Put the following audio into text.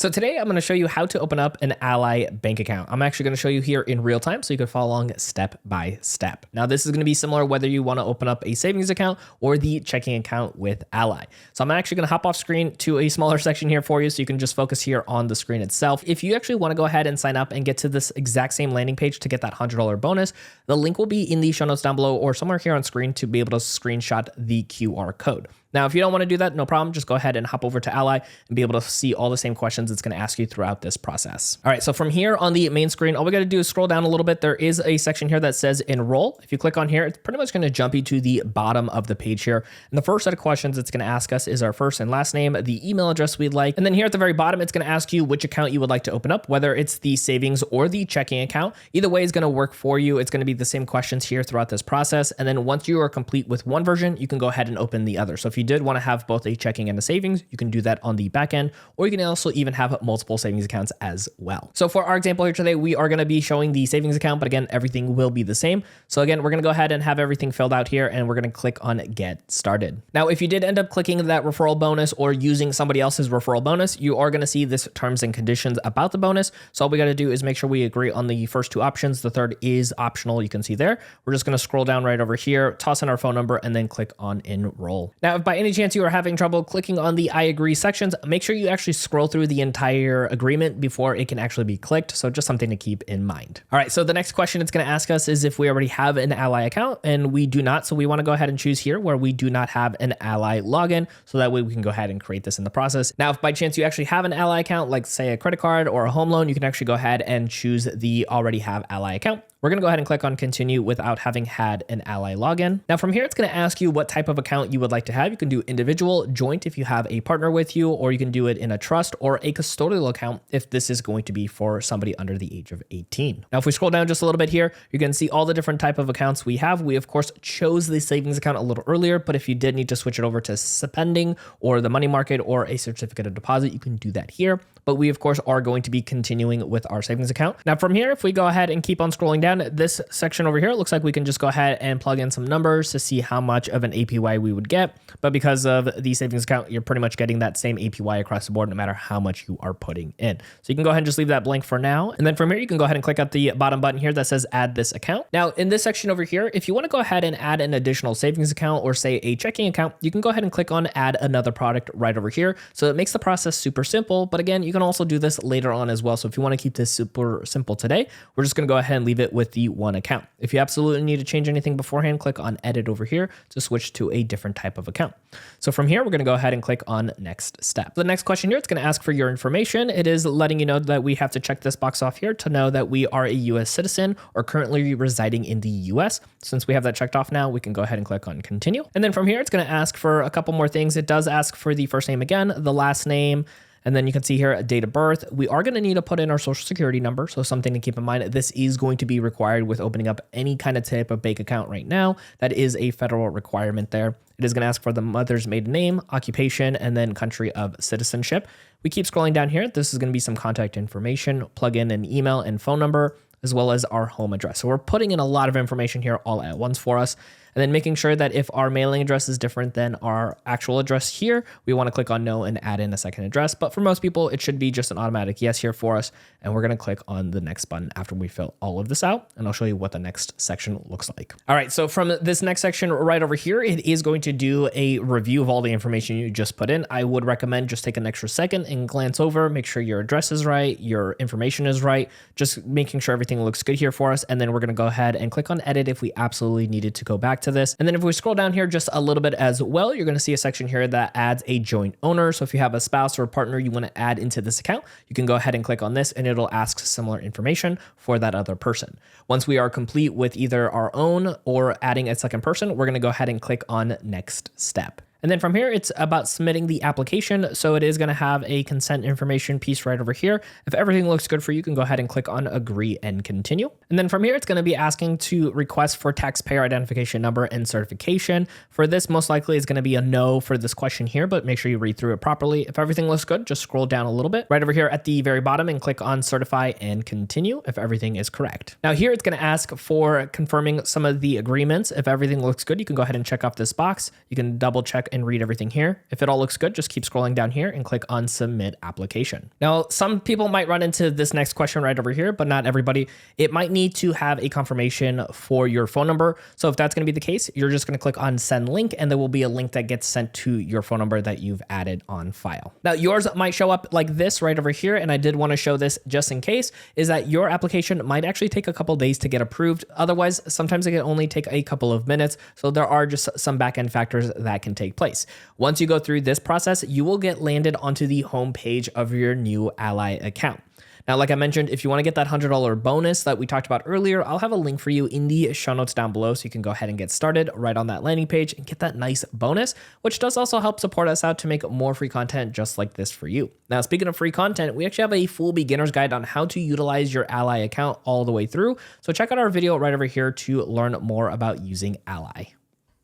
So today I'm going to show you how to open up an Ally bank account. I'm actually going to show you here in real time so you can follow along step by step. Now this is going to be similar whether you want to open up a savings account or the checking account with Ally. So I'm actually going to hop off screen to a smaller section here for you so you can just focus here on the screen itself. If you actually want to go ahead and sign up and get to this exact same landing page to get that $100 bonus, the link will be in the show notes down below or somewhere here on screen to be able to screenshot the QR code. Now, if you don't want to do that, no problem. Just go ahead and hop over to Ally and be able to see all the same questions it's going to ask you throughout this process. All right, so from here on the main screen, all we got to do is scroll down a little bit. There is a section here that says enroll. If you click on here, it's pretty much going to jump you to the bottom of the page here. And the first set of questions it's going to ask us is our first and last name, the email address we'd like. And then here at the very bottom, it's going to ask you which account you would like to open up, whether it's the savings or the checking account. Either way is going to work for you. It's going to be the same questions here throughout this process. And then once you are complete with one version, you can go ahead and open the other. So if you did want to have both a checking and a savings, you can do that on the back end, or you can also even have multiple savings accounts as well. So for our example here today, we are going to be showing the savings account, but again, everything will be the same. So again, we're going to go ahead and have everything filled out here, and we're going to click on get started. Now, if you did end up clicking that referral bonus or using somebody else's referral bonus, you are going to see this terms and conditions about the bonus. So all we got to do is make sure we agree on the first two options. The third is optional. You can see there. We're just going to scroll down right over here, toss in our phone number, and then click on enroll. Now, if by any chance you are having trouble clicking on the I agree sections, make sure you actually scroll through the entire agreement before it can actually be clicked. So just something to keep in mind. All right, so the next question it's going to ask us is if we already have an Ally account, and we do not. So we want to go ahead and choose here where we do not have an Ally login. So that way we can go ahead and create this in the process. Now, if by chance you actually have an Ally account, like say a credit card or a home loan, you can actually go ahead and choose the already have Ally account. We're going to go ahead and click on continue without having had an Ally login. Now from here, it's going to ask you what type of account you would like to have. You can do individual, joint if you have a partner with you, or you can do it in a trust or a custodial account if this is going to be for somebody under the age of 18. Now, if we scroll down just a little bit here, you can see all the different type of accounts we have. We of course chose the savings account a little earlier, but if you did need to switch it over to spending or the money market or a certificate of deposit, you can do that here. But we of course are going to be continuing with our savings account. Now from here, if we go ahead and keep on scrolling down, this section over here, it looks like we can just go ahead and plug in some numbers to see how much of an APY we would get. But because of the savings account, you're pretty much getting that same APY across the board, no matter how much you are putting in. So you can go ahead and just leave that blank for now. And then from here, you can go ahead and click out the bottom button here that says add this account. Now in this section over here, if you want to go ahead and add an additional savings account or say a checking account, you can go ahead and click on add another product right over here. So it makes the process super simple. But again, you can also do this later on as well. So if you want to keep this super simple today, we're just going to go ahead and leave it with the one account. If you absolutely need to change anything beforehand, click on edit over here to switch to a different type of account. So from here, we're going to go ahead and click on next step. The next question here, it's going to ask for your information. It is letting you know that we have to check this box off here to know that we are a US citizen or currently residing in the US. Since we have that checked off now, we can go ahead and click on continue. And then from here, it's going to ask for a couple more things. It does ask for the first name again, the last name, and then you can see here a date of birth. We are going to need to put in our social security number. So something to keep in mind, this is going to be required with opening up any kind of type of bank account right now. That is a federal requirement there. It is going to ask for the mother's maiden name, occupation, and then country of citizenship. We keep scrolling down here. This is going to be some contact information, plug in an email and phone number, as well as our home address. So we're putting in a lot of information here all at once for us. And then making sure that if our mailing address is different than our actual address here, we want to click on no and add in a second address. But for most people, it should be just an automatic yes here for us. And we're going to click on the next button after we fill all of this out. And I'll show you what the next section looks like. All right, so from this next section right over here, it is going to do a review of all the information you just put in. I would recommend just take an extra second and glance over, make sure your address is right, your information is right, just making sure everything looks good here for us. And then we're going to go ahead and click on edit if we absolutely needed to go back to this. And then if we scroll down here just a little bit as well, you're going to see a section here that adds a joint owner. So if you have a spouse or a partner you want to add into this account, you can go ahead and click on this and it'll ask similar information for that other person. Once we are complete with either our own or adding a second person, we're going to go ahead and click on next step. And then from here, it's about submitting the application. So it is going to have a consent information piece right over here. If everything looks good for you, you can go ahead and click on agree and continue. And then from here, it's going to be asking to request for taxpayer identification number and certification. For this, most likely is going to be a no for this question here, but make sure you read through it properly. If everything looks good, just scroll down a little bit right over here at the very bottom and click on certify and continue if everything is correct. Now here, it's going to ask for confirming some of the agreements. If everything looks good, you can go ahead and check off this box. You can double check and read everything here. If it all looks good, just keep scrolling down here and click on submit application. Now, some people might run into this next question right over here, but not everybody. It might need to have a confirmation for your phone number. So if that's going to be the case, you're just going to click on send link, and there will be a link that gets sent to your phone number that you've added on file. Now, yours might show up like this right over here, and I did want to show this just in case, is that your application might actually take a couple days to get approved. Otherwise, sometimes it can only take a couple of minutes. So there are just some backend factors that can take place. Once you go through this process, you will get landed onto the home page of your new Ally account. Now, like I mentioned, if you want to get that $100 bonus that we talked about earlier, I'll have a link for you in the show notes down below, so you can go ahead and get started right on that landing page and get that nice bonus, which does also help support us out to make more free content just like this for you. Now, speaking of free content, we actually have a full beginner's guide on how to utilize your Ally account all the way through. So check out our video right over here to learn more about using Ally.